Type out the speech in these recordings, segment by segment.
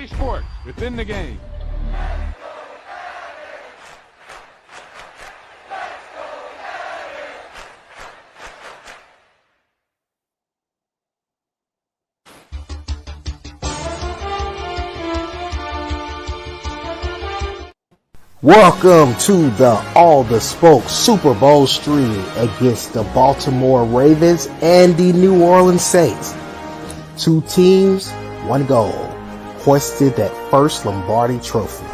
EA Sports, within the game. Welcome to the All the Smoke Super Bowl stream against the Baltimore Ravens and the New Orleans Saints. Two teams, one goal, hoisted that first Lombardi trophy.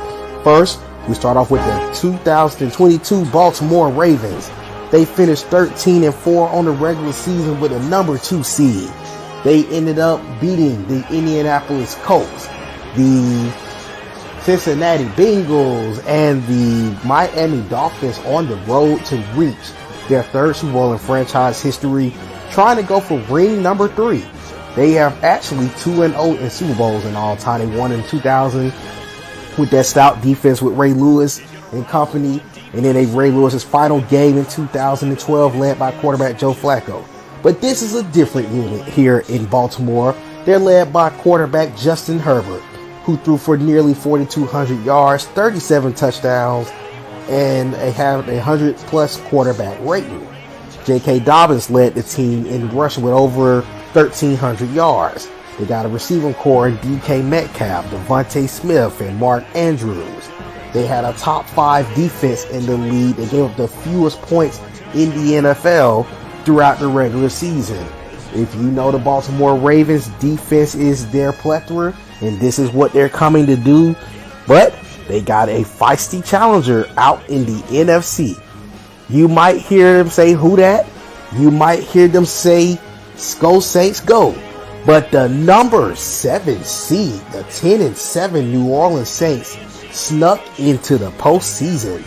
First, we start off with the 2022 Baltimore Ravens. They finished 13-4 on the regular season with a number 2 seed. They ended up beating the Indianapolis Colts, the Cincinnati Bengals, and the Miami Dolphins on the road to reach their third Super Bowl in franchise history, trying to go for ring number 3. They have actually 2-0 in Super Bowls in all time. They won in 2000 with that stout defense with Ray Lewis and company, and then Ray Lewis's final game in 2012 led by quarterback Joe Flacco. But this is a different unit here in Baltimore. They're led by quarterback Justin Herbert, who threw for nearly 4,200 yards, 37 touchdowns, and have a 100-plus quarterback rating. J.K. Dobbins led the team in rushing with over 1,300 yards. They got a receiving core in DK Metcalf, Devontae Smith, and Mark Andrews. They had a top 5 defense in the league. They gave up the fewest points in the NFL throughout the regular season. If you know the Baltimore Ravens, defense is their plethora, and this is what they're coming to do. But they got a feisty challenger out in the NFC. You might hear them say, "Who dat?" You might hear them say, "Go Saints, go." But the number 7 seed, the 10-7 New Orleans Saints, snuck into the postseason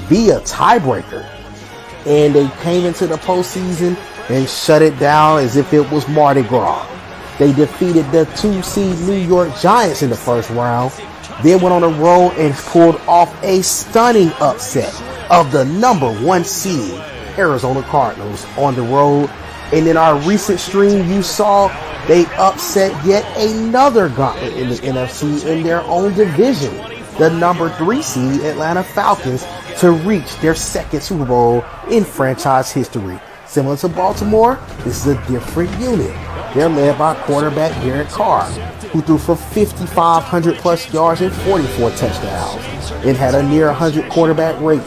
via tiebreaker. And they came into the postseason and shut it down as if it was Mardi Gras. They defeated the 2 seed New York Giants in the first round, then went on a road and pulled off a stunning upset of the number 1 seed Arizona Cardinals on the road. And in our recent stream, you saw they upset yet another gauntlet in the NFC in their own division, the number 3 seed Atlanta Falcons, to reach their second Super Bowl in franchise history. Similar to Baltimore, this is a different unit. They're led by quarterback Derek Carr, who threw for 5,500 plus yards and 44 touchdowns, and had a near 100 quarterback rating.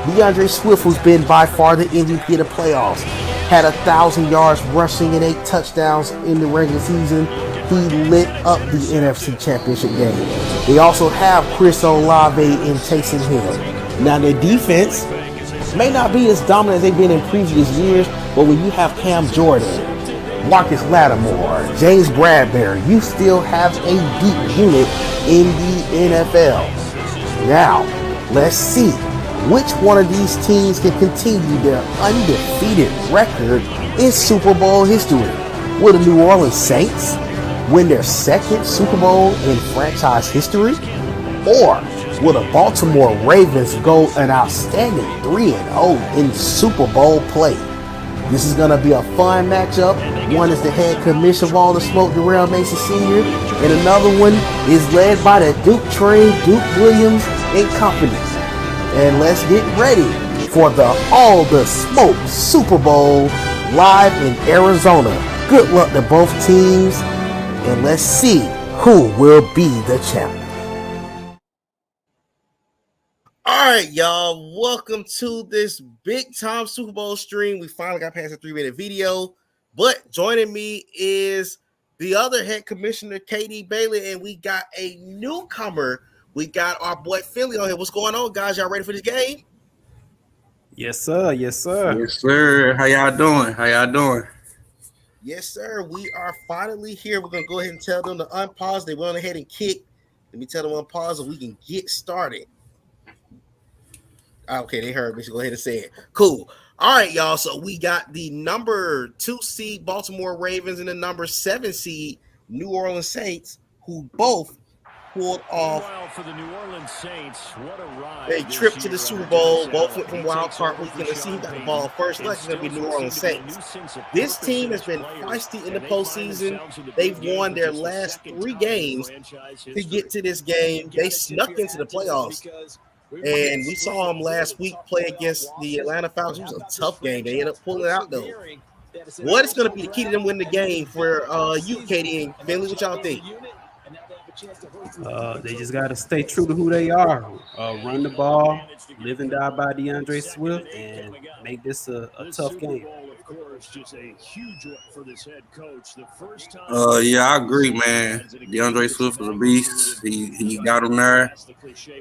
DeAndre Swift, who's been by far the MVP of the playoffs, had 1,000 yards rushing and 8 touchdowns in the regular season. He lit up the NFC Championship game. They also have Chris Olave and Taysom Hill. Now their defense may not be as dominant as they've been in previous years, but when you have Cam Jordan, Marcus Lattimore, James Bradbury, you still have a deep unit in the NFL. Now, let's see which one of these teams can continue their undefeated record in Super Bowl history. Will the New Orleans Saints win their second Super Bowl in franchise history? Or will the Baltimore Ravens go an outstanding 3-0 in Super Bowl play? This is going to be a fun matchup. One is the head commissioner of All the Smoke, Derrel Mason Sr., and another one is led by the Duke train, Duke Williams and company. And let's get ready for the All the Smoke Super Bowl live in Arizona. Good luck to both teams, and let's see who will be the champion. All right, y'all, welcome to this big-time Super Bowl stream. We finally got past a 3-minute video, but joining me is the other head commissioner, KD Bailey, and we got a newcomer. We got our boy Philly on here. What's going on, guys? Y'all ready for this game? Yes, sir. Yes, sir. Yes, sir. How y'all doing? Yes, sir. We are finally here. We're going to go ahead and tell them to unpause. They went ahead and kick. Let me tell them to unpause so we can get started. Okay, they heard me. So go ahead and say it. Cool. All right, y'all. So we got the number 2 seed Baltimore Ravens and the number 7 seed New Orleans Saints, who both pulled off For the New Orleans Saints, what a ride a trip to the Super Bowl. Both went from wild card weekend. Let's see who got the ball first. Like it's going to be New Orleans Saints. This team has been feisty in the postseason. They've won their last 3 games to get to this game. They snuck into the playoffs. And we saw them last week play against the Atlanta Falcons. It was a tough game. They ended up pulling it out, though. What is going to be the key to them winning the game for you, Katie and Finley? What y'all think? They just got to stay true to who they are. Run the ball, live and die by DeAndre Swift, and make this a tough game. Yeah, I agree, man. DeAndre Swift is a beast. He got him there.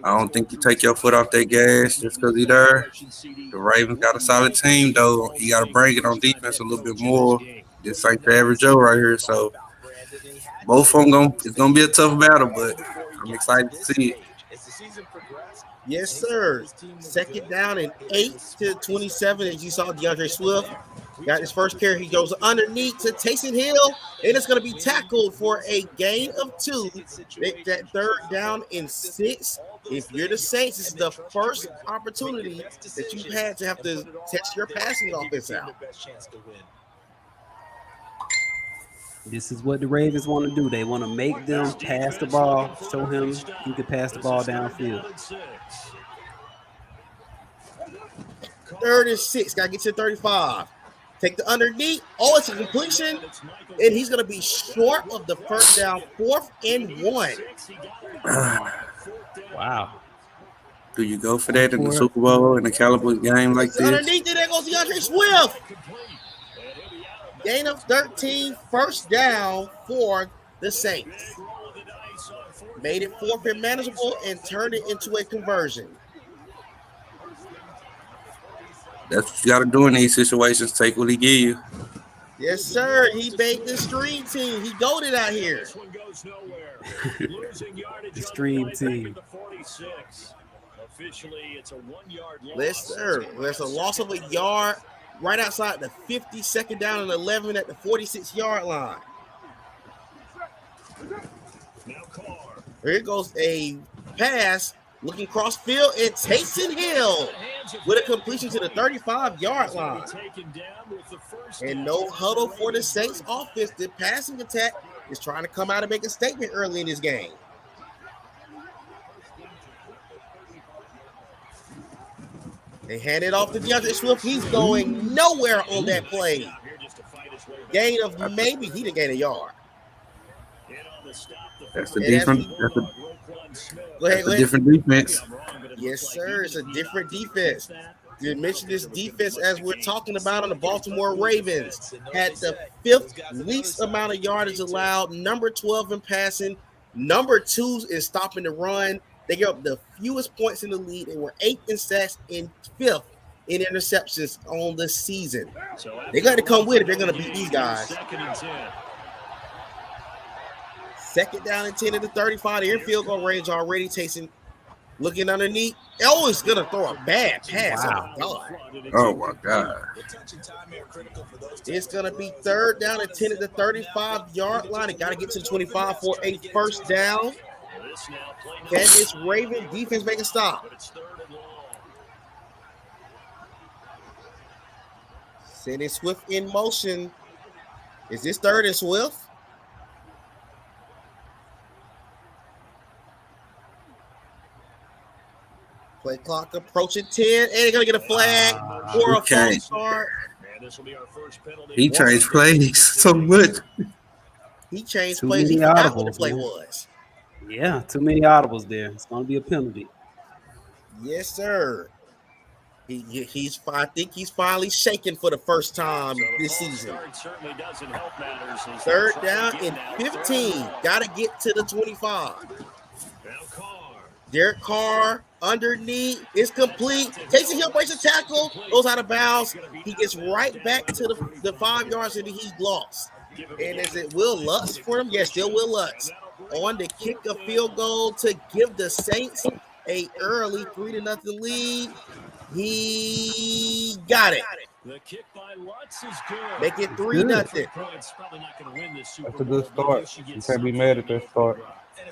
I don't think you take your foot off that gas just because he's there. The Ravens got a solid team, though. You got to bring it on defense a little bit more. This ain't the average Joe right here, so both of them it's gonna be a tough battle, but I'm excited to see it. Yes, sir. Second down and 8 to 27. As you saw, DeAndre Swift got his first carry. He goes underneath to Taysom Hill, and it's going to be tackled for a gain of 2. Make that third down and 6. If you're the Saints, this is the first opportunity that you've had to have to test your passing offense out. This is what the Ravens want to do. They want to make them pass the ball, show him he can pass the ball downfield. 3rd and 6. Got to get to 35. Take the underneath. Oh, it's a completion. And he's going to be short of the first down. 4th and 1. Wow. Do you go for that in the Super Bowl in a caliber game like this? Underneath it, there goes DeAndre Swift. Gain of 13, first down for the Saints. Made it 4th and manageable and turned it into a conversion. That's what you got to do in these situations. Take what he give you. Yes, sir. He made the stream team. He goated out here. The stream team. Yes, sir. There's a loss of a yard right outside the 50, second down and 11 at the 46-yard line. Here goes a pass looking cross field, and Taysom Hill with a completion to the 35-yard line. And no huddle for the Saints offense. The passing attack is trying to come out and make a statement early in this game. They hand it off to DeAndre Swift. He's going nowhere on that play. Gain of maybe he didn't gain a yard. That's the different. Go ahead. Different defense. Yes, sir. It's a different defense. You mentioned this defense as we're talking about on the Baltimore Ravens. Had the 5th least amount of yardage allowed, number 12 in passing, number 2 in stopping the run. They gave up the fewest points in the league. They were 8th in sacks and 5th in interceptions on the season. They got to come with it. They're going to beat these guys. Second down and 10 at the 35. They're in field goal range already. Taysom looking underneath. Oh, he's going to throw a bad pass. Wow. Oh, my God. It's going to be 3rd down and 10 at the 35-yard line. They got to get to the 25 for a first down. Can this Raven defense make a stop? Sending Swift in motion. Is this 3rd and Swift? Play clock approaching 10, and they're going to get a flag for a false start. He changed plays so much. He changed Too plays. He many forgot what the audibles, play man. was. Yeah, too many audibles there. It's going to be a penalty. Yes, sir. I think he's finally shaking for the first time this season. 3rd down and 15. Got to get to the 25. Derek Carr underneath. It's complete. Taysom Hill breaks a tackle. Goes out of bounds. He gets right back to the 5 yards that he lost. And is it Will Lutz for him? Yes, still Will Lutz. On to kick a field goal to give the Saints a early 3-0 lead. He got it. The kick by Lutz is good. Make it 3-0. That's a good start. You can't be mad at that start.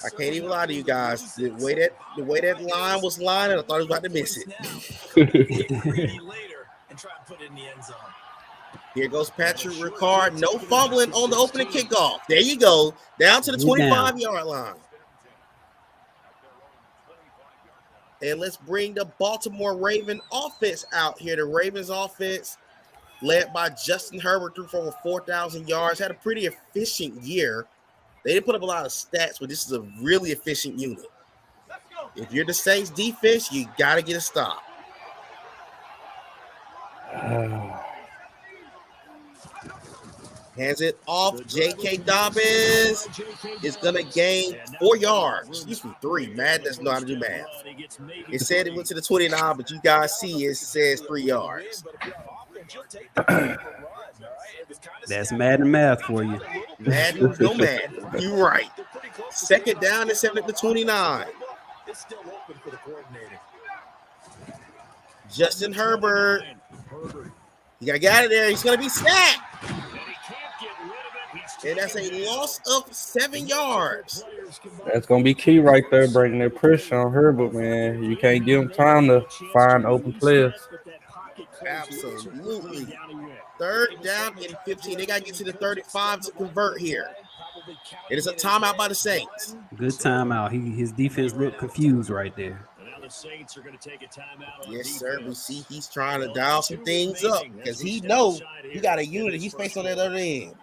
I can't even lie to you guys. The way that line was lining, I thought he was about to miss it. Here goes Patrick Ricard. No fumbling on the opening kickoff. There you go. Down to the 25-yard line. And let's bring the Baltimore Raven offense out here. The Ravens offense, led by Justin Herbert, threw for over 4,000 yards, had a pretty efficient year. They didn't put up a lot of stats, but this is a really efficient unit. If you're the Saints defense, you got to get a stop. Hands it off. J.K. Dobbins is going to gain 4 yards. Excuse me, 3. Madden doesn't know how to do math. It said it went to the 29, but you guys see it says 3 yards. That's Madden math for you. Madden, no Madden. You're right. Second down and 7 at the 29. Justin Herbert. You got to get out of there. He's going to be sacked. And that's a loss of 7 yards. That's going to be key right there, bringing that pressure on Herbert, man. You can't give him time to find open players. Absolutely. Third down and 15. They got to get to the 35 to convert here. It is a timeout by the Saints. Good timeout. His defense looked confused right there. Yes, sir. We see he's trying to dial some things up because he knows he got a unit. He's facing on that other end.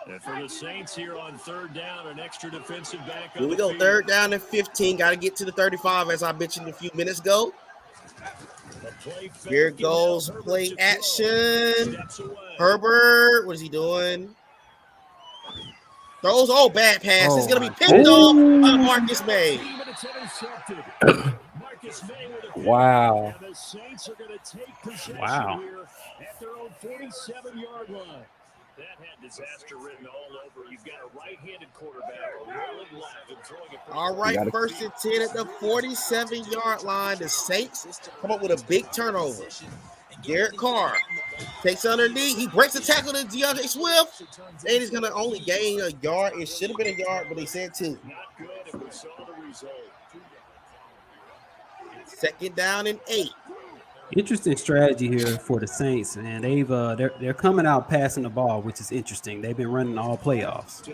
And for the Saints here on third down, an extra defensive back. Here we go, third down and 15. Got to get to the 35, as I mentioned a few minutes ago. Here goes play action. Herbert, what is he doing? Throws, bad pass. It's going to be picked off by Marcus May. Wow. Wow. At their own 47-yard line. That had disaster written all over. You've got a right-handed quarterback rolling left and throwing it. All right, first and 10 at the 47-yard line. The Saints come up with a big turnover. Derek Carr takes underneath. He breaks the tackle to DeAndre Swift. And he's going to only gain a yard. It should have been a yard, but they said 2. Not good, and we saw the result. Second down and 8. Interesting strategy here for the Saints, and they're coming out passing the ball, which is interesting. They've been running all playoffs.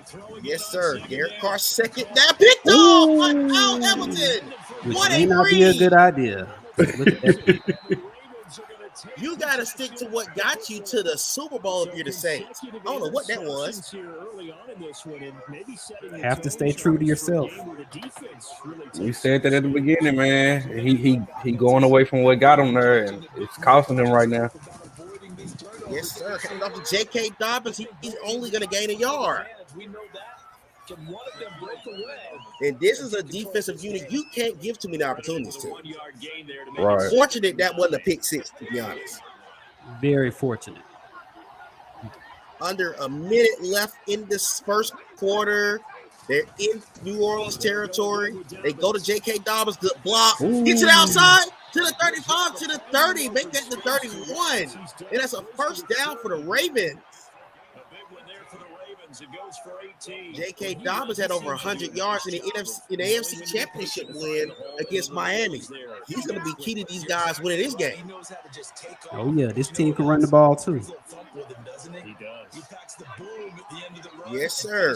Yes, sir. Derek Carr second down, picked off by Kyle Hamilton. Which What may a not be a good idea. Look at that. You got to stick to what got you to the Super Bowl if you're the Saints. I don't know what that was. Have to stay true to yourself. We said that at the beginning, man. He going away from what got him there, and it's costing him right now. Yes, sir. Coming off to J.K. Dobbins, he's only going to gain a yard. And this is a defensive unit you can't give too many opportunities to. Right. Fortunate that wasn't a pick 6, to be honest. Very fortunate. Under a minute left in this first quarter. They're in New Orleans territory. They go to J.K. Dobbins, good block. Get to the outside, to the 35, to the 30. Make that the 31. And that's a first down for the Ravens. J.K. Dobbins had over 100 yards in the AFC Championship win against Miami. He's going to be key to these guys winning this game. Oh, yeah, this team can run the ball, too. Yes, sir.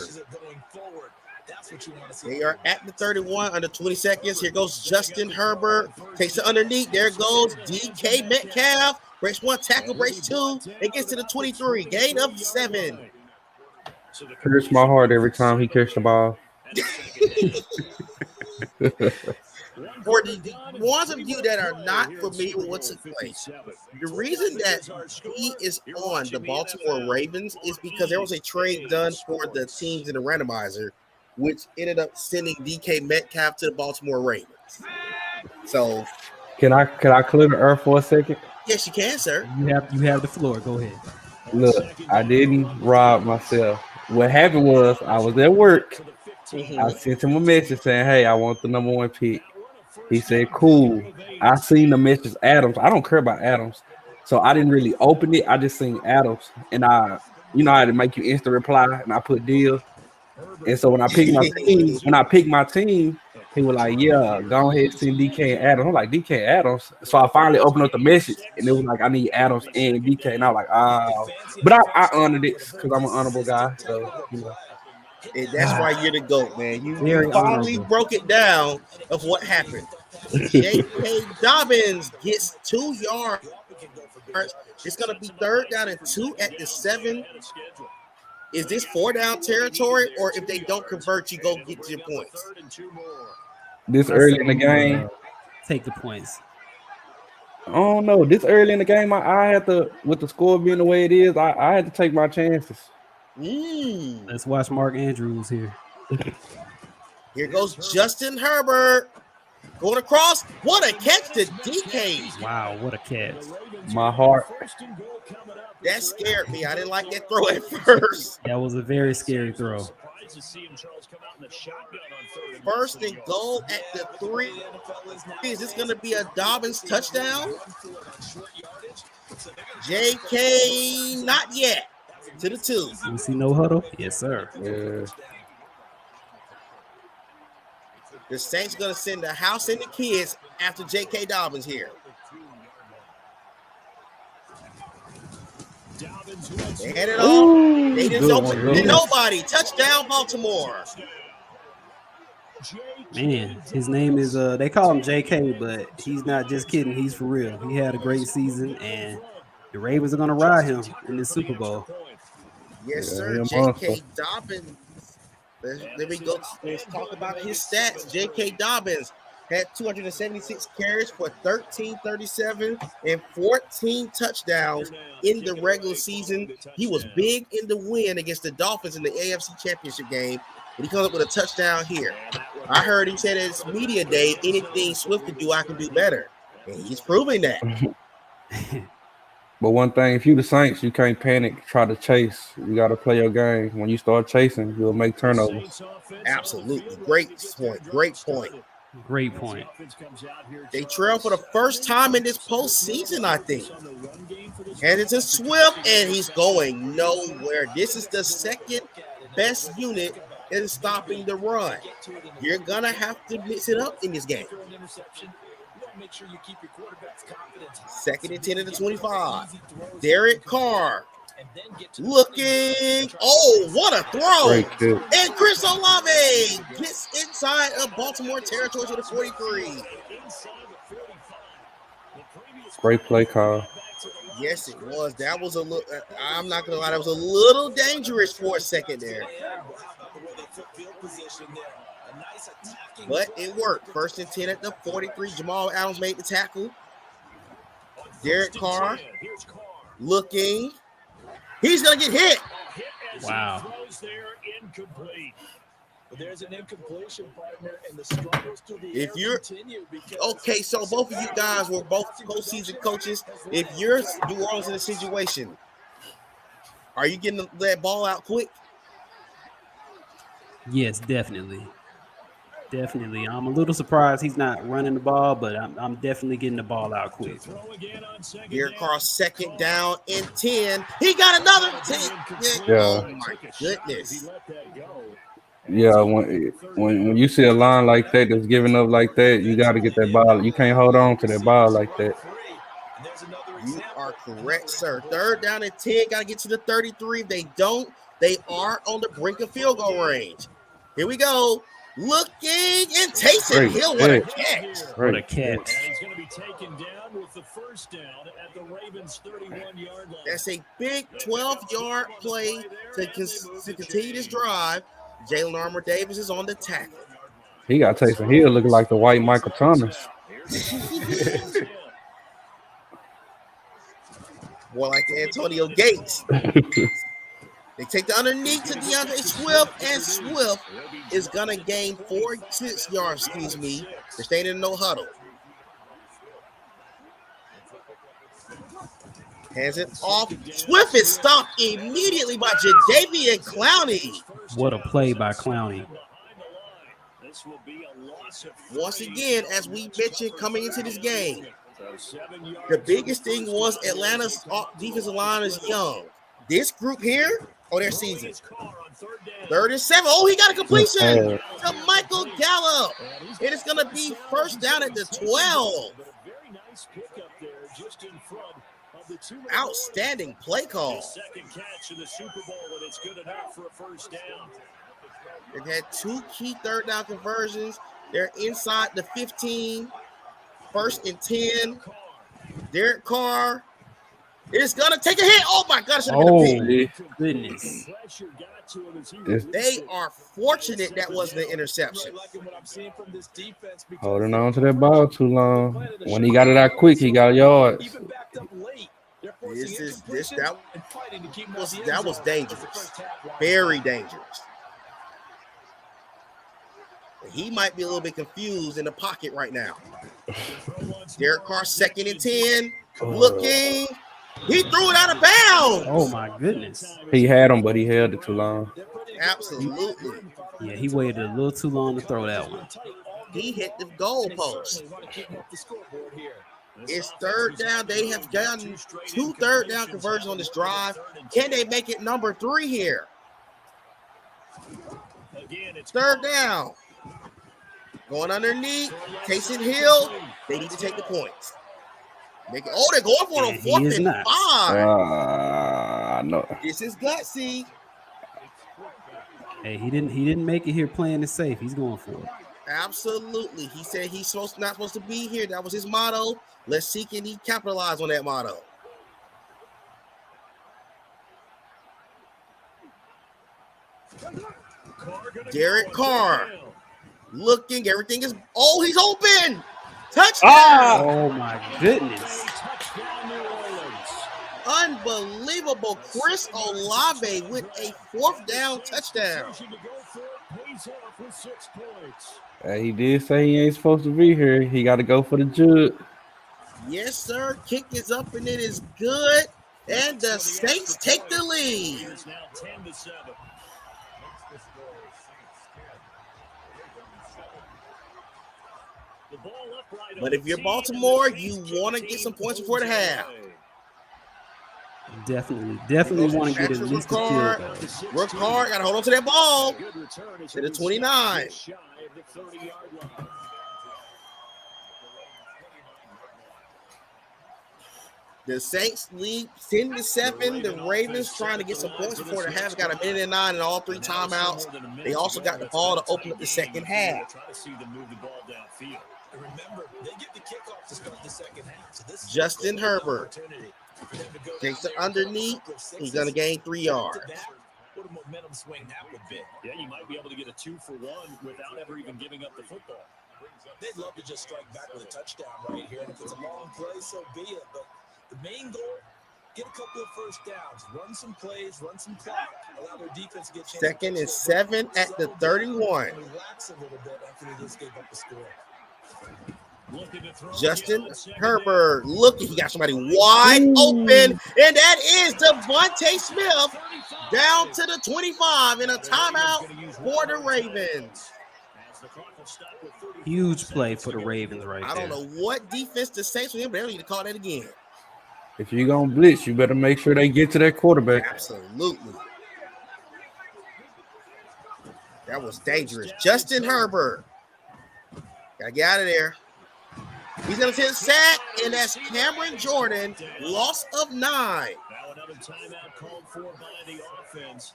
They are at the 31, under 20 seconds. Here goes Justin Herbert. Takes it underneath. There goes DK Metcalf. Breaks 1 tackle, breaks 2. It gets to the 23. Gain of 7. Hurts my heart every time he catches the ball. For the ones of you that are not familiar with what took place, the reason that he is on the Baltimore Ravens is because there was a trade done for the teams in the randomizer, which ended up sending DK Metcalf to the Baltimore Ravens. So, Can I clear the earth for a second? yes, you can, sir. You have the floor. Go ahead. Look, I didn't rob myself. What happened was I was at work. I sent him a message saying, "Hey, I want the number 1 pick." He said, "Cool." I seen the message Adams. I don't care about Adams, so I didn't really open it. I just seen Adams, and I you know how to make you instant reply, and I put deal. And so when I picked my team, he was like, "Yeah, go ahead, send DK and Adams." I'm like, DK Adams. So I finally opened up the message, and it was like, "I need Adams and DK," and I was like, "Oh," but I honored it because I'm an honorable guy. So you know, And that's why you're the GOAT, man. You Very finally honorable. broke it down of what happened. J.K. Dobbins gets 2 yards. It's going to be 3rd down and 2 at the 7. Is this 4-down territory, or if they don't convert, you go get your points? this early in the game, Take the points. I don't know. This early in the game, I had to, with the score being the way it is, I had to take my chances. Let's watch Mark Andrews here. Here goes Justin Herbert going across. What a catch to DK. Wow, what a catch. My heart. That scared me. I didn't like that throw at first. That was a very scary throw. 1st and goal at the 3. Is this going to be a Dobbins touchdown? JK, not yet. To the 2. You see no huddle? Yes, sir. Yeah. The Saints going to send the house and the kids after J.K. Dobbins here. They hand it off. They just open to nobody. Touchdown, Baltimore. Man, his name is they call him JK, but he's not just kidding. He's for real. He had a great season, and the Ravens are gonna ride him in this Super Bowl. Yes, sir. J.K. Dobbins. Let me go. Let's talk about his stats. J.K. Dobbins had 276 carries for 1337 and 14 touchdowns in the regular season. He was big in the win against the Dolphins in the AFC Championship game, and he comes up with a touchdown here. I heard he said at his media day, anything Swift can do, I can do better. And he's proving that. But one thing, if you the Saints, you can't panic, try to chase. You got to play your game. When you start chasing, you'll make turnovers. Absolutely. Great point. Great point. Great point. They trail for the first time in this postseason, I think. And it's a Swift, and he's going nowhere. This is the second best unit in stopping the run. You're going to have to mix it up in this game. 2nd and 10 at the 25. Derek Carr looking. Oh, what a throw. And Chris Olave gets inside of Baltimore territory to the 43. Great play call. Yes, it was. That was a little, I'm not going to lie, that was a little dangerous for a second there. But it worked. 1st and 10 at the 43. Jamal Adams made the tackle. Derek Carr looking. He's going to get hit. Wow. If you're okay, so both of you guys were both postseason coaches. If you're New Orleans in a situation, are you getting that ball out quick? Yes, definitely. Definitely. I'm a little surprised he's not running the ball, but I'm definitely getting the ball out quick. Derek Carr 2nd down and 10. He got another 10. Yeah. Oh my goodness. Yeah, when you see a line like that that's giving up like that, you got to get that ball. You can't hold on to that ball like that. You are correct, sir. 3rd down and 10. Got to get to the 33. If they don't, they are on the brink of field goal range. Here we go. Looking and Taysom Hill. What a catch. What a catch. He's going to be taken down with the 1st down at the Ravens 31-yard line. That's a big 12-yard play to continue this drive. Jalen Armour Davis is on the tackle. He got Taysom Hill looking like the white Michael Thomas. More like Antonio Gates. They take the underneath to DeAndre Swift, and Swift is going to gain 6 yards, They're staying in no huddle. Hands it off. Swift is stopped immediately by Jadeveon Clowney. What a play by Clowney. Once again, as we mentioned coming into this game, the biggest thing was Atlanta's defensive line is young. This group here or their season. 3rd and 7. Oh, he got a completion to Michael Gallup. It is going to be first down at the 12. Outstanding play call. Second catch in the Super Bowl, and it's good enough for a first down. They've had 2 key 3rd down conversions. They're inside the 15. 1st and 10. Derek Carr is going to take a hit. Oh, my God. Oh, goodness. They are fortunate that wasn't an interception. Holding on to that ball too long. When he got it out quick, he got yards. That was dangerous. Very dangerous. He might be a little bit confused in the pocket right now. Derek Carr, 2nd and 10. Looking. He threw it out of bounds. Oh, my goodness. He had him, but he held it too long. Absolutely. Yeah, he waited a little too long to throw that one. He hit the goal post. It's 3rd down. They have gotten 2 3rd down conversions on this drive. Can they make it number 3 here? 3rd down. Going underneath. Taysom Hill. They need to take the points. They're going for it on 4th and 5. No. This is gutsy. Hey, he didn't make it here playing it safe. He's going for it. Absolutely. He said he's not supposed to be here. That was his motto. Let's see can he capitalize on that motto. Derek Carr looking. Everything is. Oh, he's open. Touchdown. Oh, my goodness. Unbelievable. Chris Olave with a 4th down touchdown. He did say he ain't supposed to be here. He got to go for the jug. Yes, sir. Kick is up and it is good. And the Saints take the lead. But if you're Baltimore, you want to get some points before the half. Definitely want to get at least a field goal. Work hard. Got to hold on to that ball. To the 29. The Saints lead 10-7. The Ravens trying to get some points before the half. Got 1:09 and all 3 timeouts. They also got the ball to open up the second half. Justin Herbert takes it underneath. He's going to gain 3 yards. What a momentum swing that would be. Yeah, you might be able to get a 2-for-1 without ever even giving up the football. They'd love to just strike back with a touchdown right here. And if it's a long play, so be it. But the main goal, get a couple of first downs, run some plays, run some clock, allow their defense to get a chance. 2nd and 7 at the 31. Relax a little bit after they just gave up the score. Justin Herbert looking. He got somebody wide open. And that is Devontae Smith down to the 25 in a timeout for the Ravens. Huge play for the Ravens right there. I don't know what defense the Saints with him, but they don't need to call that again. If you're going to blitz, you better make sure they get to that quarterback. Absolutely. That was dangerous. Justin Herbert. Got to get out of there. He's going to take a sack, and that's Cameron Jordan, loss of 9.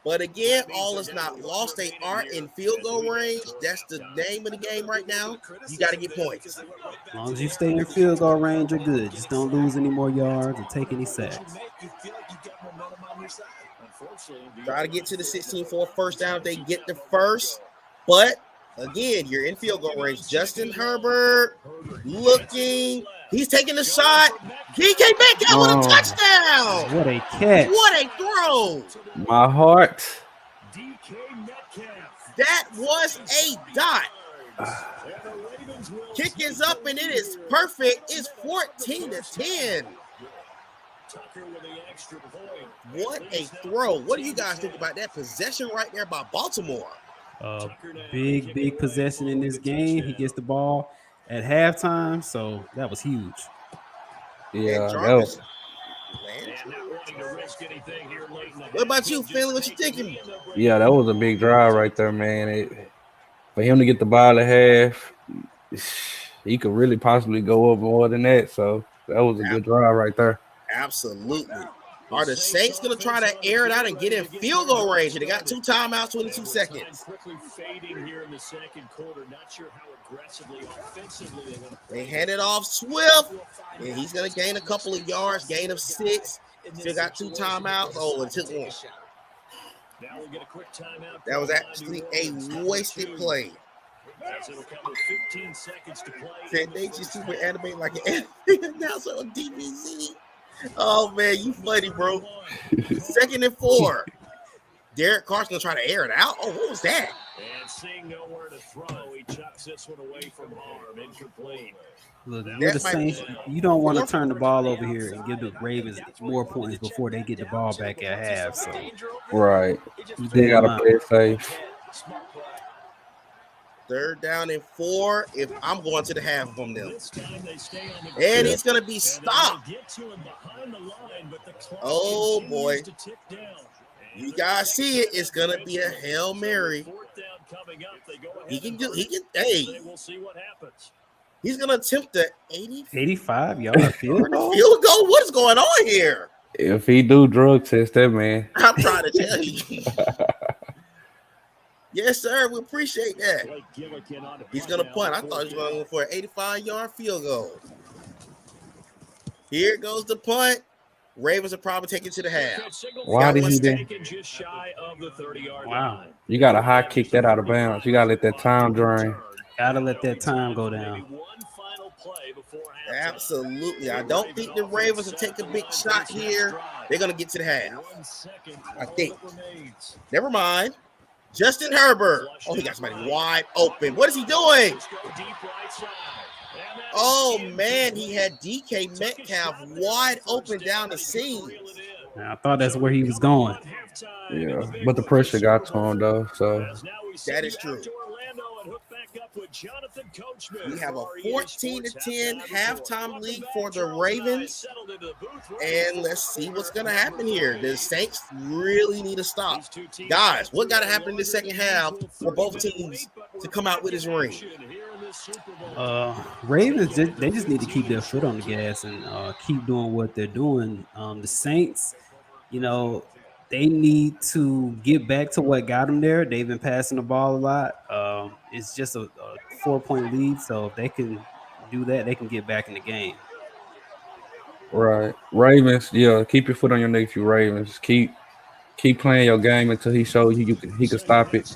But again, all is not lost. They are in field goal range. That's the name of the game right now. You got to get points. As long as you stay in field goal range, you're good. Just don't lose any more yards or take any sacks. Try to get to the 16 for a first down if they get the first. But again, you're in field goal range. Justin Herbert looking. He's taking a shot. He came back out with a touchdown. What a catch. What a throw. My heart. That was a dot. Kick is up and it is perfect. It's 14-10. What a throw. What do you guys think about that possession right there by Baltimore? Big possession in this game. He gets the ball at halftime, so that was huge. Yeah, What about you, Finley? What you thinking? Yeah, that was a big drive right there, man. For him to get the ball at half, he could really possibly go up more than that. So that was a good drive right there. Absolutely. Are the Saints going to try to air it out and get in field goal range? They got 2 timeouts, 22 seconds. They hand it off Swift, and he's going to gain a couple of yards, gain of 6. Still got 2 timeouts. Oh, and took 1. That was actually a wasted play. Said they just super animate like an anime announcer on DBZ. Oh man, you funny, bro. 2nd and 4. Derek Carr's gonna try to air it out. Oh, what was that? And seeing nowhere to throw, he chucks this one away from harm. Incomplete. Look, you're the Saints. You don't want to turn the ball over here and give the Ravens more points before they get the ball back at half. So, right, they gotta play it safe. 3rd down and 4. If I'm going to the half from them, and it's gonna be stopped. Oh boy, you guys see it? It's gonna be a Hail Mary. He can do. He can. Hey, he's gonna attempt the 85-yard field goal. What is going on here? If he do drug test, that man. I'm trying to tell you. Yes, sir. We appreciate that. He's going to punt. I thought he was going for an 85-yard field goal. Here goes the punt. Ravens are probably taking to the half. Why did he do? Wow. You got to high kick that out of bounds. You got to let that time drain. Got to let that time go down. Absolutely. I don't think the Ravens will take a big shot here. They're going to get to the half. I think. Never mind. Justin Herbert. Oh, he got somebody wide open. What is he doing? Oh, man, he had DK Metcalf wide open down the seam. I thought that's where he was going. Yeah, but the pressure got to him, though. So that is true. We have a 14-10 halftime lead for the Ravens. And let's see what's going to happen here. The Saints really need to stop. Guys, what got to happen in the second half for both teams to come out with this ring? Ravens, they just need to keep their foot on the gas and keep doing what they're doing. The Saints, they need to get back to what got them there. They've been passing the ball a lot. It's just a 4-point lead, so if they can do that, they can get back in the game. Right, Ravens. Yeah, keep your foot on your neck, you Ravens. Keep playing your game until he shows you he can stop it.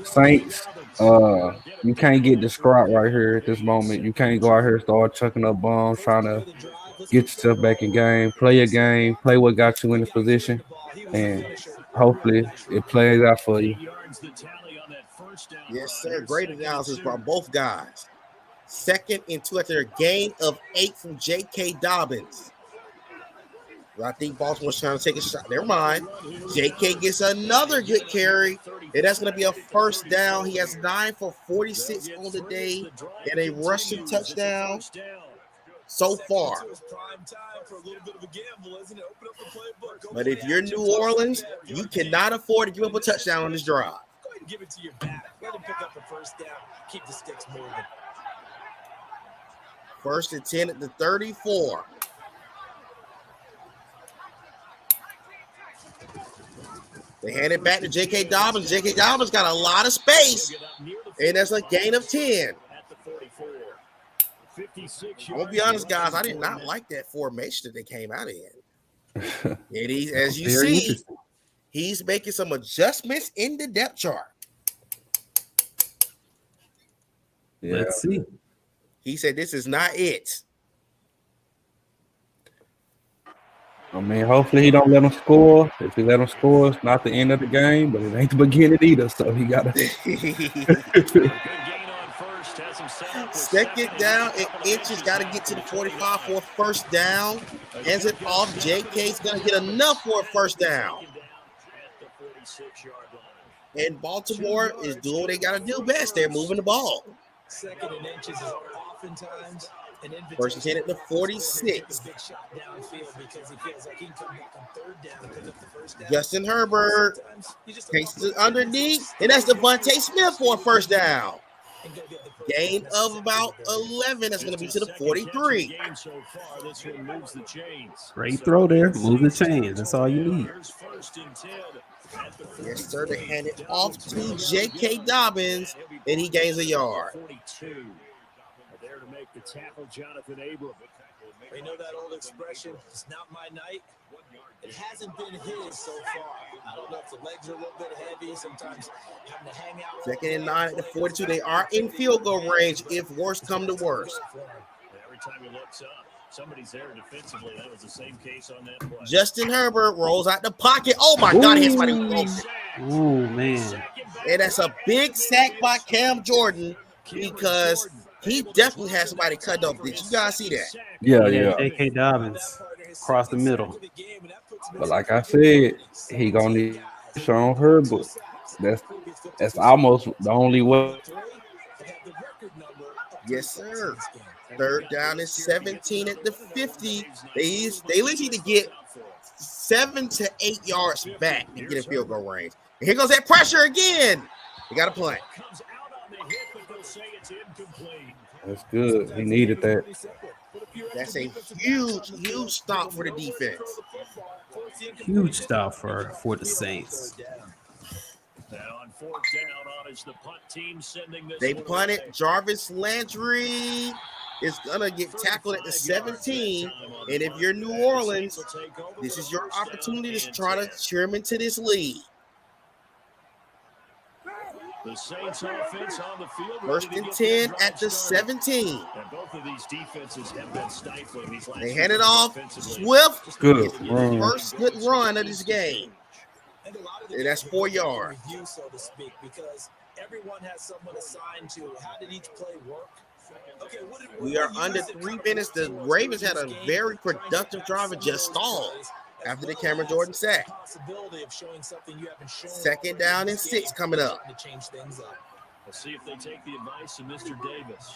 Saints, you can't get distraught right here at this moment. You can't go out here and start chucking up bombs, trying to get yourself back in game. Play your game. Play what got you in this position, and hopefully it plays out for you. Yes, sir. Great analysis by both guys. 2nd and 2 after a gain of 8 from J.K. Dobbins. I think Baltimore's trying to take a shot. Never mind. J.K. gets another good carry, and that's going to be a 1st down. He has 9 for 46 on the day and a rushing touchdown so far. But if you're New Orleans, you cannot afford to give up a touchdown on this drive. Give it to your back. Let him pick up the 1st down. Keep the sticks moving. 1st and 10 at the 34. They hand it back to J.K. Dobbins. J.K. Dobbins got a lot of space, and that's a gain of 10. I'm going to be honest, guys. I did not like that formation that they came out in. It is, as you see, he's making some adjustments in the depth chart. Yeah. Let's see. He said this is not it. I mean, hopefully he don't let him score. If he let him score, it's not the end of the game, but it ain't the beginning either. So he got to. 2nd down and inches. Got to get to the 45 for a 1st down. Ends it off. JK's going to get enough for a 1st down. And Baltimore is doing what they got to do best. They're moving the ball. 2nd and inches is oftentimes First and 10 at the 46. Justin Herbert takes it underneath, and that's Devontae Smith for a first down. Gain of about 11. That's going to be to the 43. Great throw there. Move the chains. That's all you need. Yes, sir. They hand it off to J.K. Dobbins, and he gains a yard. There to make the tackle, Jonathan Abram. They know that old expression, it's not my night. It hasn't been his so far. I don't know if the legs are a little bit heavy. Sometimes having to hang out. Second and 9 at the 42. They are in field goal range if worst come to worst. Every time he looks up, somebody's there defensively. That was the same case on that play. Justin Herbert rolls out the pocket. Oh, my God. He hit somebody with both. Oh, man. And that's a big sack by Cam Jordan because he definitely had somebody cut up. Did you guys see that? Yeah. J.K. Dobbins across the middle. But like I said, he gonna need Sean Herbert. That's almost the only way. Yes, sir. Third down is 17 at the 50. They at least need to get 7 to 8 yards back to get in field goal range. And here goes that pressure again. They got to play. That's good. He needed that. That's a huge stop for the defense. Huge stop for the Saints. They punted. Jarvis Landry is going to get tackled at the 17. And if you're New Orleans, this is your opportunity to try to trim into this lead. The Saints offense on the field. First and 10 at the 17. And both of these defenses have been stifling these last. They hand it off. Swift. Good run. First good run of this game. And that's 4 yards. So to speak, because everyone has someone assigned to how did each play work. Okay, we are under 3 minutes. The Ravens had a very productive drive and just stalled after the Cameron Jordan sack. Second down and 6 coming up. Let's see if they take the advice of Mr. Davis.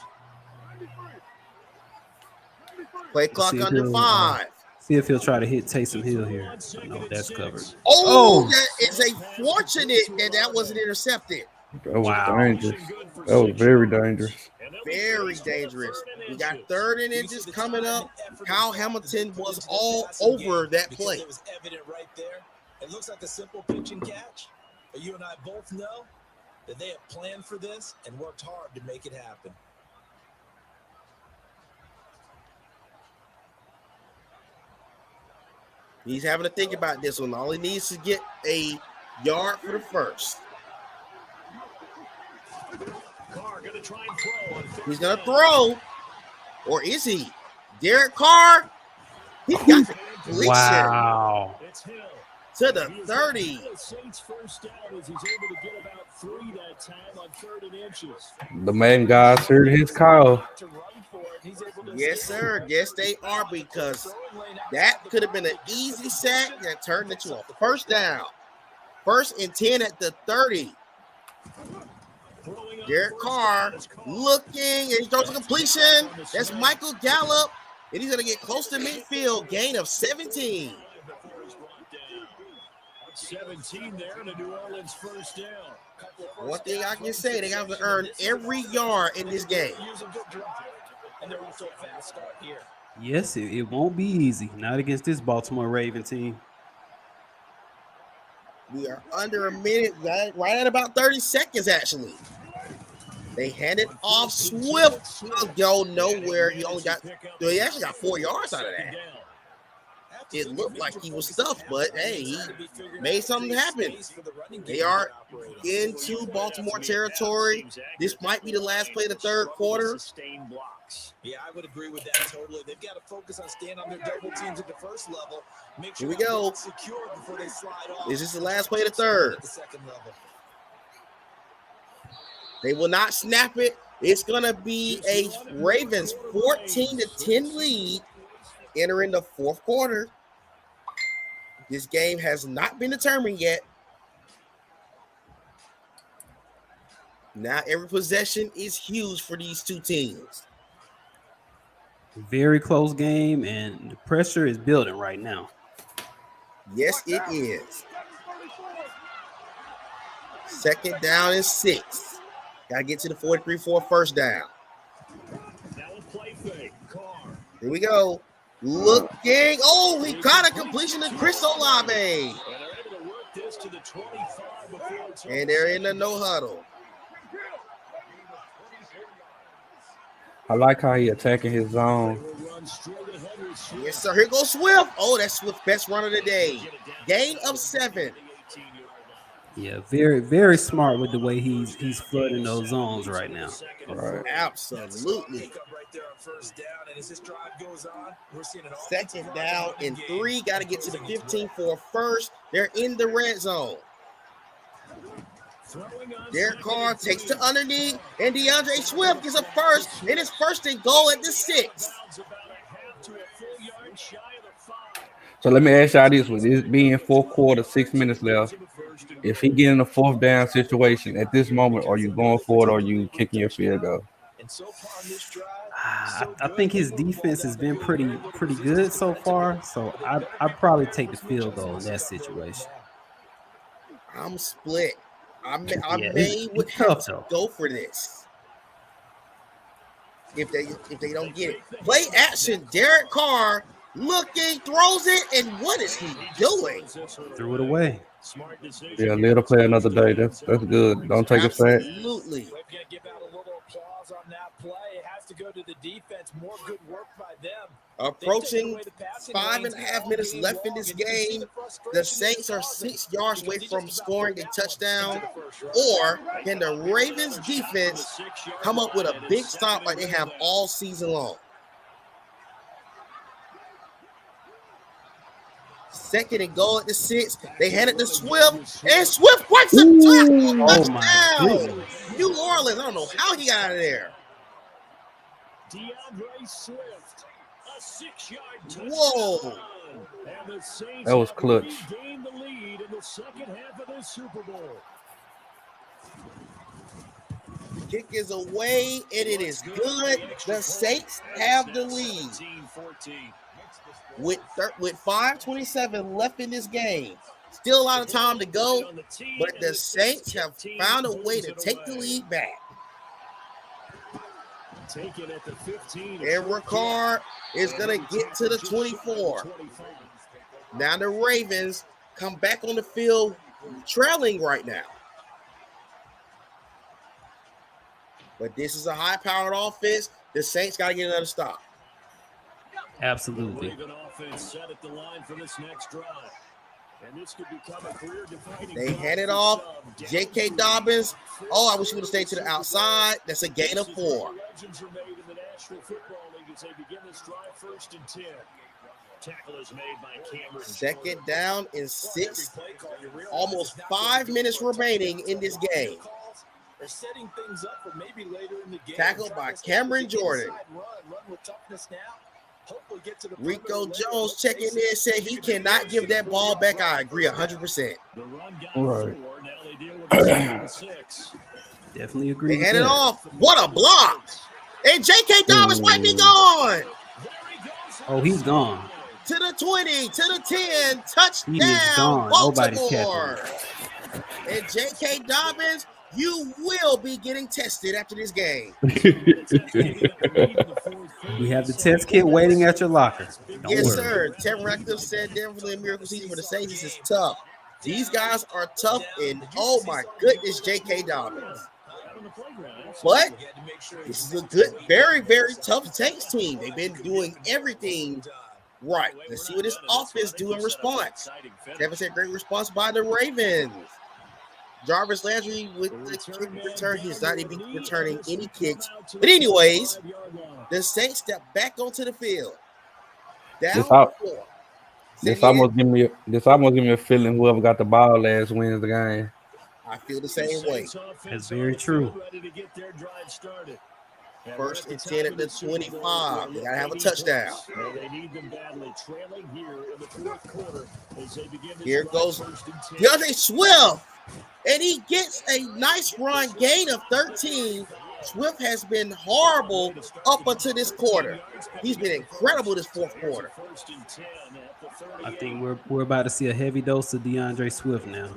Play clock under 5. See if he'll try to hit Taysom Hill here. No, that's covered. Oh, that is a fortunate that wasn't intercepted. That was dangerous. That was very dangerous. Very dangerous. We got third and inches coming up. Kyle Hamilton was all over that play. It was evident right there. It looks like a simple pitch and catch, but you and I both know that they have planned for this and worked hard to make it happen. He's having to think about this one. All he needs is to get a yard for the first. He's going to throw. Or is he? Derek Carr. He got the completion. Wow. To the 30. The main guys heard his call. Yes, sir. Yes, they are, because that could have been an easy sack that turned into a first down. First and 10 at the 30. Derek Carr looking, and he throws a completion. That's Michael Gallup, and he's going to get close to midfield. Gain of 17. 17 there in a New Orleans first down. One thing I can say, they have to earn every yard in this game. Yes, it won't be easy. Not against this Baltimore Raven team. We are under a minute, right at about 30 seconds, actually. They hand it off. Swift will go nowhere. He actually got 4 yards out of that. It looked like he was stuffed, but hey, he made something happen. They are into Baltimore territory. This might be the last play of the third quarter. Yeah, I would agree with that totally. They've got to focus on staying on their double teams at the first level. Make sure Here we go. Secure before they slide off. Is this the last play of the third? At the second level. They will not snap it. It's going to be a Ravens 14-10 lead entering the fourth quarter. This game has not been determined yet. Now every possession is huge for these two teams. Very close game, and the pressure is building right now. Yes, it is. 2nd down and 6. Got to get to the 43 for a first down. Here we go. Looking. Oh, he got a completion to Chris Olave. And they're in the no huddle. I like how he attacking his zone. Yes, sir. Here goes Swift. Oh, that's Swift's best run of the day. Gain of 7. Yeah, very, very smart with the way he's flooding those zones right now. Right. Absolutely. 2nd down and 3. Got to get to the 15 for a first. They're in the red zone. Derek Carr takes to underneath, and DeAndre Swift gets a first, and it's 1st and goal at the 6. So let me ask y'all this: with this being 4th quarter, 6 minutes left, if he get in a 4th down situation at this moment, are you going for it or are you kicking your field goal? I think his defense has been pretty good so far, so I'd probably take the field goal in that situation. I'm split. I may it's have tough, to though. go for this if they don't get it. Play action. Derek Carr looking, throws it, and what is he doing? Threw it away. Yeah, let him play another day. That's good. Don't take it fat. Absolutely. On that play, it has to go to the defense. More good work by them. Approaching 5.5 minutes left in this game. The Saints are 6 yards away from scoring a touchdown. Or can the Ravens defense come up with a big stop like they have all season long? 2nd and goal at the 6. They hand it to Swift, and Swift breaks a tackle. Touchdown. New Orleans. I don't know how he got out of there. DeAndre Swift, a 6-yard touchdown. Whoa. That was clutch. Gained the lead in the second half of the Super Bowl. Kick is away, and it is good. The Saints have the lead. With 5:27 left in this game. Still a lot of time to go, but the Saints have found a way to take the lead back. And Carr is going to get to the 24. Now the Ravens come back on the field trailing right now. But this is a high-powered offense. The Saints got to get another stop. Absolutely. They hand it off. J.K. Dobbins. Oh, I wish he would have stayed to the outside. That's a gain of 4. Second down and 6. Almost 5 minutes remaining in this game. They're setting things up for maybe later in the game. Tackled by Cameron Jordan. Rico Jones checking in, said he cannot give that ball back. I agree 100%. Right. Definitely agree. They hand it off. What a block. And J.K. Dobbins might be gone. Oh, he's gone. To the 20, to the 10. Touchdown, He is gone. Nobody's Baltimore. catching him. And J.K. Dobbins, you will be getting tested after this game. We have the test kit waiting at your locker. Don't Yes, worry. sir. Tim Ratcliffe said definitely a miracle season for the Saints. This is tough. These guys are tough, and oh my goodness, J.K. Dobbins. But this is a good, very, very tough Saints team. They've been doing everything right. Let's see what this offense do in response. Kevin said great response by the Ravens. Jarvis Landry with the kick return. He's not even returning any kicks. But anyways, the Saints step back onto the field. Down 4. This almost give me a feeling whoever got the ball last wins the game. I feel the same way. That's very true. 1st and 10 at the 25. They got to have a touchdown. Here goes DeAndre Swift. And he gets a nice run, gain of 13. Swift has been horrible up until this quarter. He's been incredible this fourth quarter. I think we're about to see a heavy dose of DeAndre Swift now.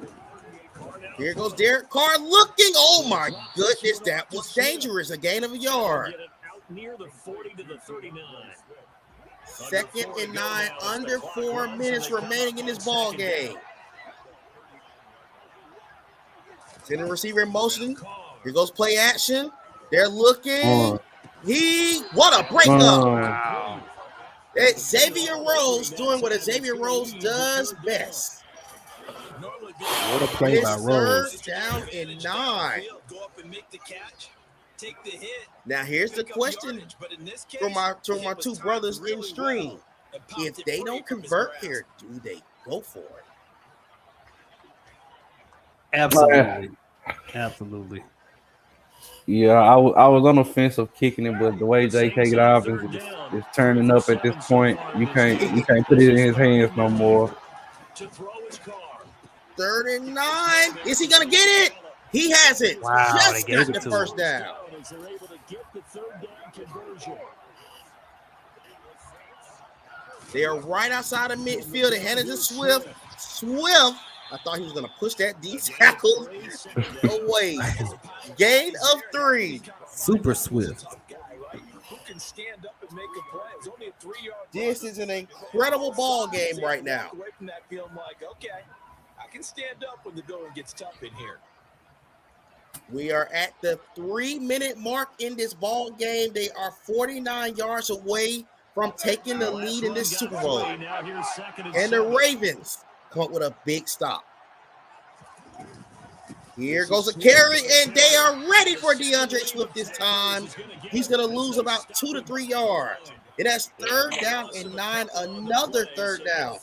Here goes Derek Carr looking. Oh my goodness, that was dangerous. A gain of a yard. Near the 40 to the 39. 2nd and 9, under 4 minutes remaining in this ball game. Send the receiver in motion. Here goes play action. They're looking. What a breakup. Wow. It's Xavier Rose doing what Xavier Rose does best. What a play by Rose. 3rd down and 9. Now here's the question from my two brothers in stream. If they don't convert here, do they go for it? Absolutely. Yeah, I was on the fence of kicking it, but the way J.K. Dobbins is turning up at this point, you can't put it in his hands no more. 3rd and 9. Is he gonna get it? He has it. Wow, just they gave got it the to first him. down. They are right outside of midfield. They handed to Swift. I thought he was going to push that D tackle away. Gain of 3. Super Swift. This is an incredible ball game right now. I can stand up when the going gets tough in here. We are at the 3-minute mark in this ball game. They are 49 yards away from taking the lead in this Super Bowl. And the Ravens come up with a big stop. Here goes a carry, and they are ready for DeAndre Swift this time. He's going to lose about 2 to 3 yards. And that's 3rd down and 9, another 3rd down.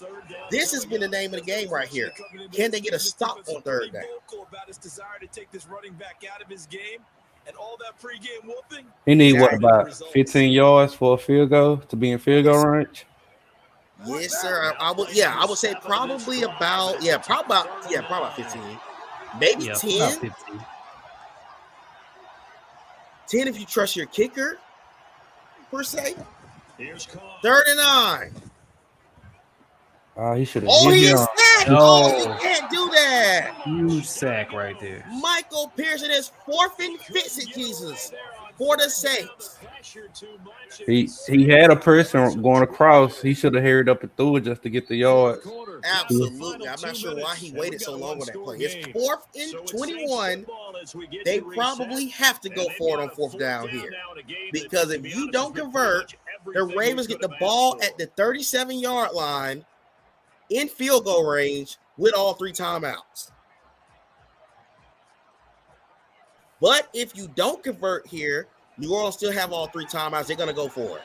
This has been the name of the game right here. Can they get a stop on 3rd down? He need about 15 yards for a field goal to be in field goal range? Yes, sir. I would say probably about 15. Maybe 10. About 15. 10 if you trust your kicker, per se. 3rd and 9. He should have. Oh, he is sacked. No. Oh, he can't do that. Huge sack right there. Michael Pearson is forfeiting Jesus for the Saints. He had a person going across. He should have hurried up and threw it just to get the yard. Absolutely. I'm not sure why he waited so long on that play. It's 4th and 21. They probably have to go for it on 4th down here. Because if you don't convert, the Ravens get the ball at the 37-yard line in field goal range with all 3 timeouts. But if you don't convert here, New Orleans still have all 3 timeouts. They're going to go for it.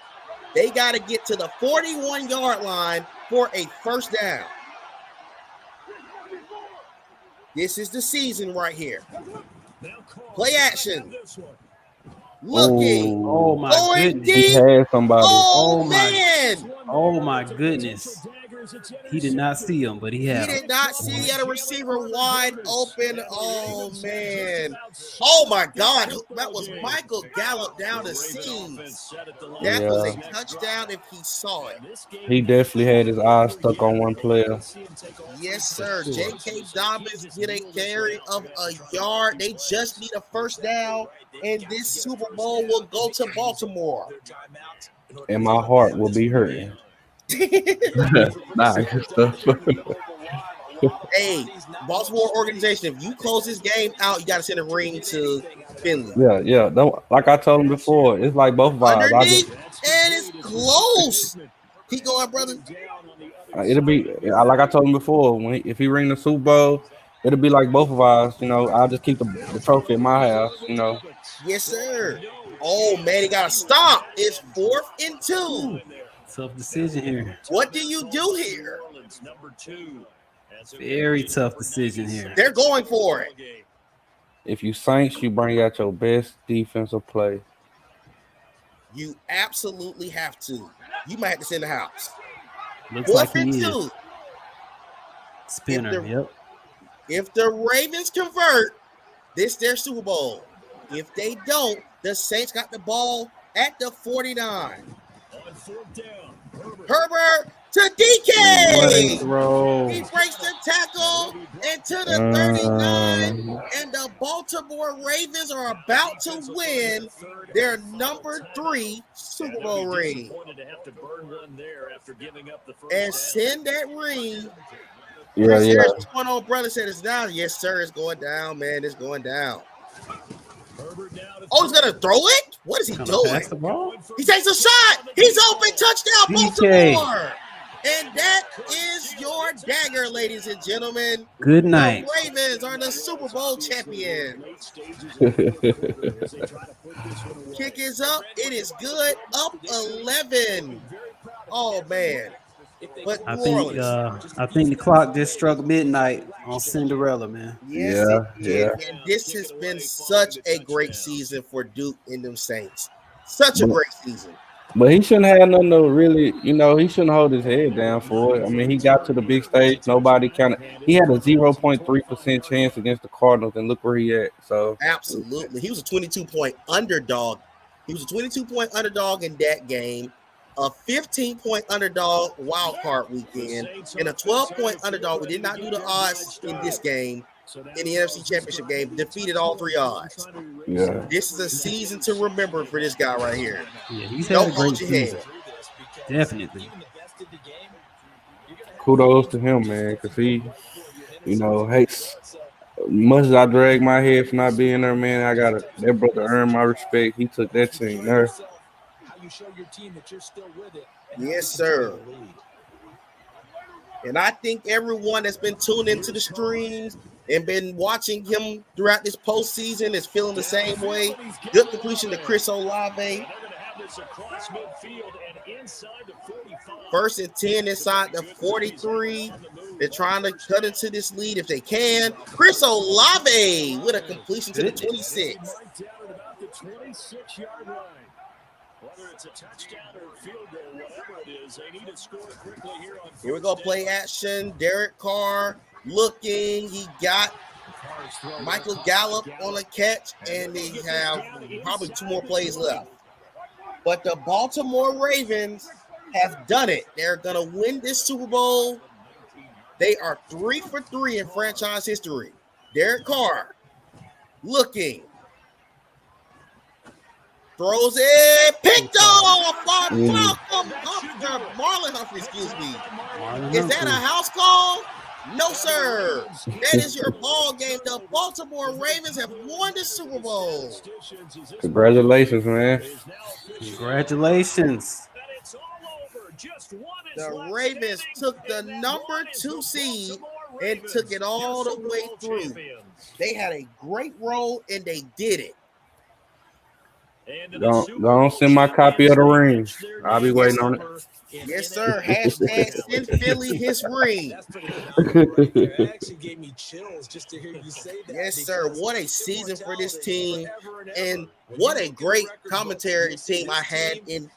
They got to get to the 41-yard line for a 1st down. This is the season right here. Play action. Looking. Oh my Going goodness. He deep. had somebody. Oh, my- man. Oh my goodness. He did not see him, but he He had him. did not see. He had a receiver wide open. Oh, man. Oh, my God. That was Michael Gallup down the seams. That was a touchdown if he saw it. He definitely had his eyes stuck on one player. Yes, sir. J.K. Dobbins get a carry of a yard. They just need a 1st down, and this Super Bowl will go to Baltimore. And my heart will be hurting. Nah, good stuff. Hey, Baltimore organization, if you close this game out, you got to send a ring to Finley. Yeah. Like I told him before, it's like both of us. Underneath, and it's close. Keep going, brother. It'll be like I told him before. If he ring the Super Bowl, it'll be like both of us. I'll just keep the trophy in my house. Yes, sir. Oh, man, he got to stop. It's 4th and 2. Tough decision here. What do you do here? Very tough decision here. They're going for it. If you Saints, you bring out your best defensive play. You absolutely have to. You might have to send the house. Looks 4th like and he 2. is. Spinner, yep. If the Ravens convert, this their Super Bowl. If they don't, The Saints got the ball at the 49. On fourth down, Herbert to DK. He breaks the tackle into the 39, and the Baltimore Ravens are about to win their number 3 Super Bowl ring. And send that ring. Chris Harris, what's going on, brother? Said it's down. Yes, sir. It's going down, man. It's going down. Oh, he's gonna throw it? What is he doing? He takes a shot. He's open. Touchdown, Baltimore. And that is your dagger, ladies and gentlemen. Good night. The Ravens are the Super Bowl champions. Kick is up. It is good. Up 11. Oh, man. But I think the clock just struck midnight on Cinderella, man. Yes, it did. And this has been such a great season for Duke and them Saints. Such a great season. But he shouldn't have nothing to really, he shouldn't hold his head down for it. I mean, he got to the big stage. Nobody he had a 0.3% chance against the Cardinals, and look where he at. So absolutely. He was a 22-point underdog. He was a 22-point underdog in that game. A 15-point underdog wild card weekend, and a 12-point underdog. We did not do the odds in this game, in the NFC Championship game. Defeated all 3 odds. Yeah, this is a season to remember for this guy right here. Yeah, he's had a great season. Definitely. Kudos to him, man, because he, hates. Much as I drag my head for not being there, man, that brother earned my respect. He took that team there. You show your team that you're still with it. Yes, sir. And I think everyone that's been tuned into the streams and been watching him throughout this postseason is feeling the same way. Good completion to Chris Olave. 1st and 10 inside the 43. They're trying to cut into this lead if they can. Chris Olave with a completion to the 26. Whether it's a touchdown or a field goal, whatever it is, they need to score quickly here on. Here we go, play action. Derek Carr looking. He got Michael Gallup on a catch, and they have probably 2 more plays left. But the Baltimore Ravens have done it. They're going to win this Super Bowl. They are 3 for 3 in franchise history. Derek Carr looking. Throws it, picked off by Marlon Humphrey, excuse me. Is that a house call? No, sir. That is your ball game. The Baltimore Ravens have won the Super Bowl. Congratulations, man. Congratulations. The Ravens took the number 2 seed and took it all the way through. They had a great role, and they did it. Don't send my copy of the ring. I'll be waiting on it. Yes, sir. Hashtag send Philly his ring. That actually gave me chills just to hear you say that. Yes, sir. What a season for this team. And what a great commentary team I had in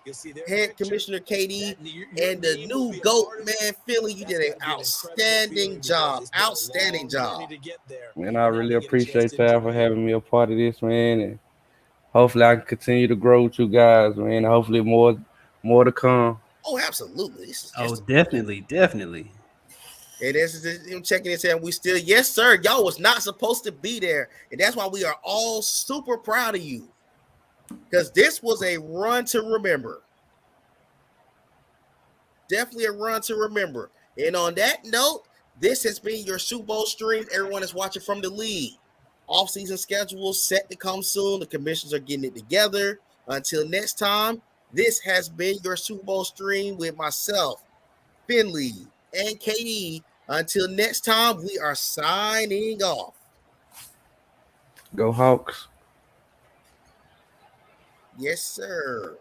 head Commissioner KD and the new GOAT, man, Philly. You did an outstanding job. Outstanding job. Man, I really appreciate y'all for having me a part of this, man. And hopefully I can continue to grow with you guys, man. Hopefully more to come. Oh, absolutely. Definitely. And this is him checking in saying we still, yes, sir. Y'all was not supposed to be there. And that's why we are all super proud of you. Because this was a run to remember. Definitely a run to remember. And on that note, this has been your Super Bowl stream. Everyone is watching from the league. Off-season schedule set to come soon. The commissions are getting it together. Until next time, this has been your Super Bowl stream with myself, Finley, and KD. Until next time, we are signing off. Go Hawks. Yes, sir.